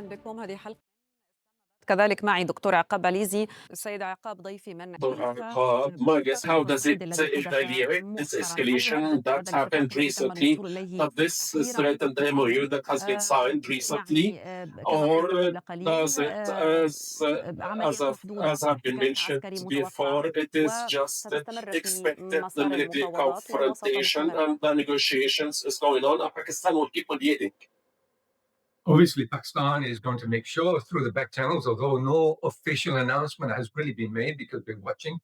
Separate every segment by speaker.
Speaker 1: بكم. هذه حلقة كذلك معي دكتور عقاب عليزي. السيد عقاب ضيفي من كيف
Speaker 2: My guess, how does it
Speaker 1: التصعيد الذي حدث
Speaker 2: evaluate this
Speaker 1: مؤخرا، هل
Speaker 2: escalation that
Speaker 1: هذا الاتفاق
Speaker 2: happened
Speaker 1: الذي تم
Speaker 2: recently,
Speaker 1: الوصول إليه
Speaker 2: of this
Speaker 1: أخيرا
Speaker 2: threatened MOU that has been signed recently,
Speaker 1: يعني كما قلت
Speaker 2: or
Speaker 1: قبل قليل
Speaker 2: does it,
Speaker 1: عملية محدودة
Speaker 2: as have been
Speaker 1: بإسكات
Speaker 2: mentioned
Speaker 1: عسكري متوقع
Speaker 2: before, it is just
Speaker 1: وستستمر في
Speaker 2: expected the
Speaker 1: مسار
Speaker 2: military
Speaker 1: المفاوضات ووسط
Speaker 2: confrontation
Speaker 1: مستمر.
Speaker 2: and the negotiations is going on, and Pakistan will keep mediating.
Speaker 3: Obviously, Pakistan is going to make sure through the back channels, although no official announcement has really been made because we're watching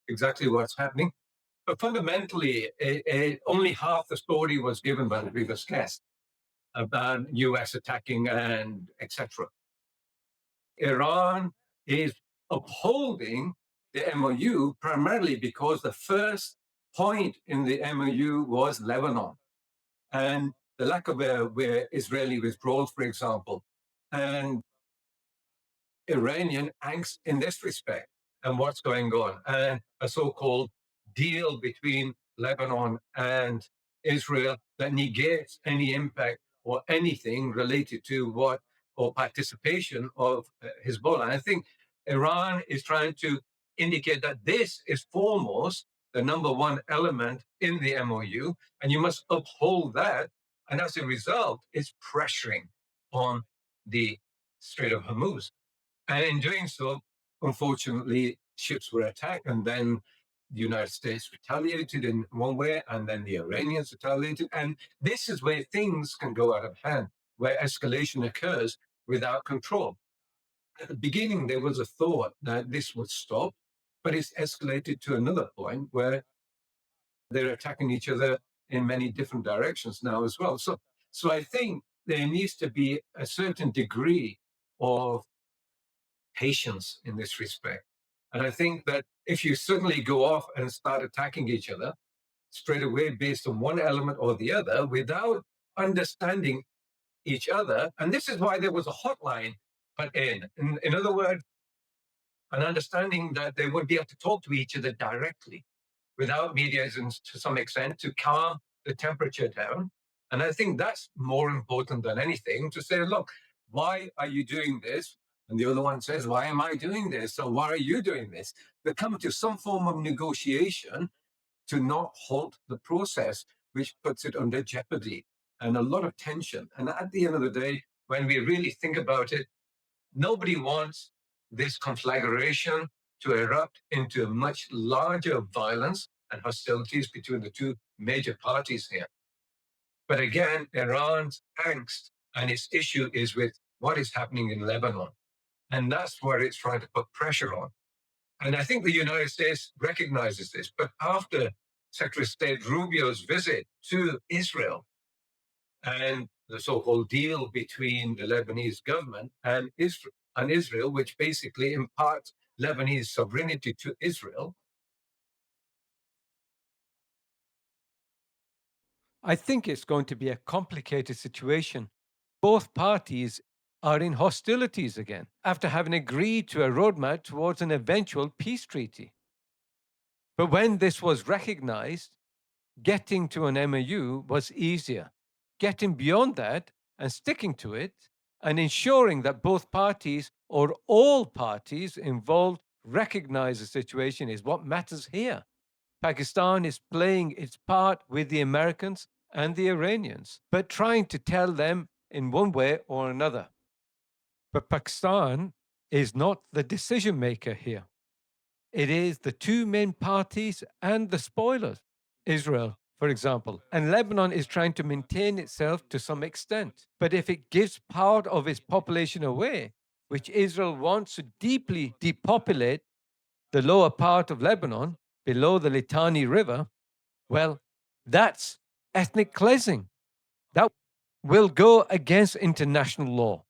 Speaker 3: exactly what's happening. But fundamentally, only half the story was given by the previous guest about US attacking and etc. Iran is upholding the MOU primarily because the first point in the MOU was Lebanon and the lack of Israeli withdrawal, for example, and Iranian angst in this respect and what's going on, and a so-called deal between Lebanon and Israel that negates any impact or anything related to what or participation of Hezbollah. And I think Iran is trying to indicate that this is foremost the number one element in the MOU, and you must uphold that. And as a result, it's pressuring on the Strait of Hormuz. And in doing so, unfortunately, ships were attacked, and then the United States retaliated in one way, and then the Iranians retaliated. And this is where things can go out of hand, where escalation occurs without control. At the beginning, there was a thought that this would stop, but it's escalated to another point where they're attacking each other in many different directions now as well. So I think there needs to be a certain degree of patience in this respect. And I think that if you suddenly go off and start attacking each other straight away based on one element or the other without understanding each other, and this is why there was a hotline put in other words, an understanding that they would be able to talk to each other directly without mediators to some extent to calm the temperature down. And I think that's more important than anything to say, look, why are you doing this? And the other one says, why am I doing this? So why are you doing this? They come to some form of negotiation to not halt the process, which puts it under jeopardy and a lot of tension. And at the end of the day, when we really think about it, nobody wants this conflagration to erupt into a much larger violence and hostilities between the two major parties here. But again, Iran's angst and its issue is with what is happening in Lebanon. And that's where it's trying to put pressure on. And I think the United States recognizes this. But after Secretary of State Rubio's visit to Israel and the so-called deal between the Lebanese government and Israel, which basically imparts Lebanese sovereignty to Israel.
Speaker 4: I think it's going to be a complicated situation. Both parties are in hostilities again after having agreed to a roadmap towards an eventual peace treaty. But when this was recognized, getting to an MOU was easier. Getting beyond that and sticking to it and ensuring that both parties or all parties involved recognize the situation is what matters here. Pakistan is playing its part with the Americans and the Iranians, but trying to tell them in one way or another. But Pakistan is not the decision maker here. It is the two main parties and the spoilers, Israel, for example. And Lebanon is trying to maintain itself to some extent. But if it gives part of its population away, which Israel wants to deeply depopulate the lower part of Lebanon, below the Litani River, well, that's ethnic cleansing. That will go against international law.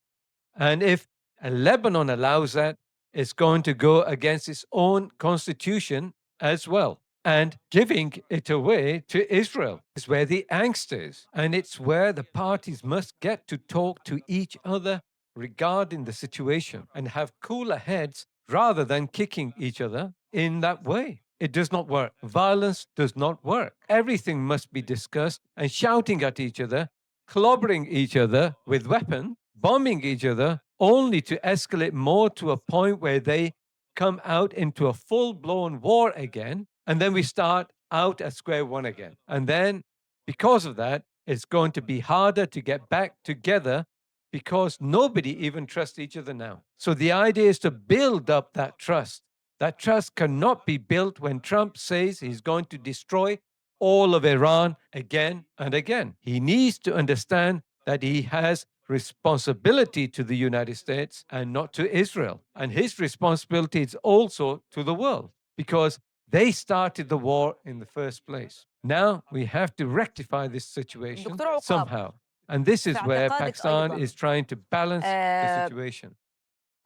Speaker 4: And if Lebanon allows that, it's going to go against its own constitution as well. And giving it away to Israel is where the angst is. And it's where the parties must get to talk to each other regarding the situation and have cooler heads rather than kicking each other in that way. It does not work. Violence does not work. Everything must be discussed, and shouting at each other, clobbering each other with weapons, bombing each other only to escalate more to a point where they come out into a full-blown war again, and then we start out at square one again. And then, because of that, it's going to be harder to get back together because nobody even trusts each other now. So the idea is to build up that trust. That trust cannot be built when Trump says he's going to destroy all of Iran again and again. He needs to understand that he has responsibility to the United States and not to Israel. And his responsibility is also to the world because they started the war in the first place. Now we have to rectify this situation
Speaker 1: دكتور عقاب،
Speaker 4: somehow. And this
Speaker 1: في
Speaker 4: is where
Speaker 1: اعتقادك
Speaker 4: Pakistan
Speaker 1: أيضا
Speaker 4: is trying to balance the
Speaker 1: آه،
Speaker 4: situation.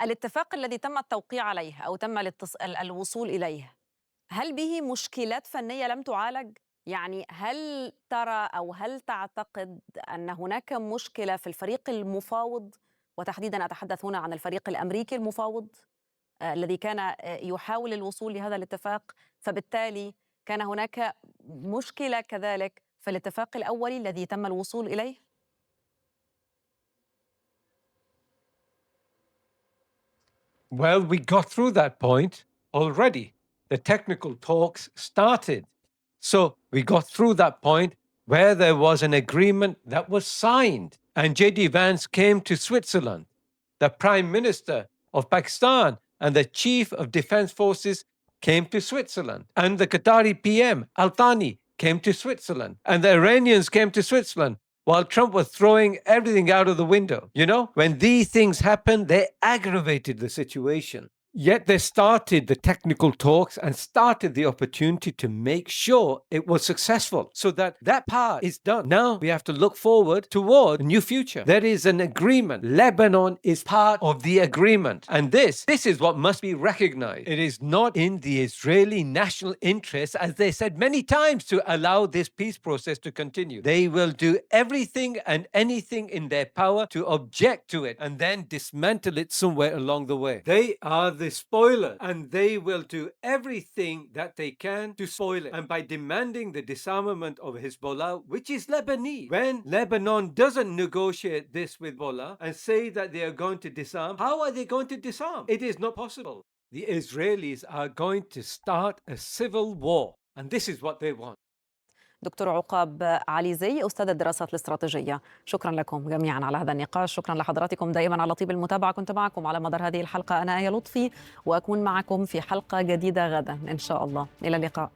Speaker 1: الاتفاق الذي تم التوقيع عليه أو تم الوصول إليه، هل به مشكلات فنية لم تعالج؟ يعني هل ترى أو هل تعتقد أن هناك مشكلة في الفريق المفاوض، وتحديداً أتحدث هنا عن الفريق الأمريكي المفاوض الذي كان يحاول الوصول لهذا الاتفاق، فبالتالي كان هناك مشكلة كذلك في الاتفاق الأولي الذي تم الوصول إليه؟
Speaker 4: Well, we got through that point already. The technical talks started. So we got through that point where there was an agreement that was signed. And J.D. Vance came to Switzerland. The Prime Minister of Pakistan and the Chief of Defense Forces came to Switzerland. And the Qatari PM, Al Thani, came to Switzerland. And the Iranians came to Switzerland while Trump was throwing everything out of the window. You know, when these things happened, they aggravated the situation. Yet they started the technical talks and started the opportunity to make sure it was successful so that that part is done. Now we have to look forward toward a new future. There is an agreement. Lebanon is part of the agreement. And this is what must be recognized. It is not in the Israeli national interest, as they said many times, to allow this peace process to continue. They will do everything and anything in their power to object to it and then dismantle it somewhere along the way. They are the spoiler, and they will do everything that they can to spoil it. And by demanding the disarmament of Hezbollah, which is Lebanese, when Lebanon doesn't negotiate this with Hezbollah and say that they are going to disarm, how are they going to disarm? It is not possible. The Israelis are going to start a civil war, and this is what they want.
Speaker 1: دكتور عقاب عليزي أستاذ الدراسات الاستراتيجية، شكرا لكم جميعا على هذا النقاش. شكرا لحضراتكم دائما على طيب المتابعة. كنت معكم على مدار هذه الحلقة أنا آية لطفي، وأكون معكم في حلقة جديدة غدا إن شاء الله. إلى اللقاء.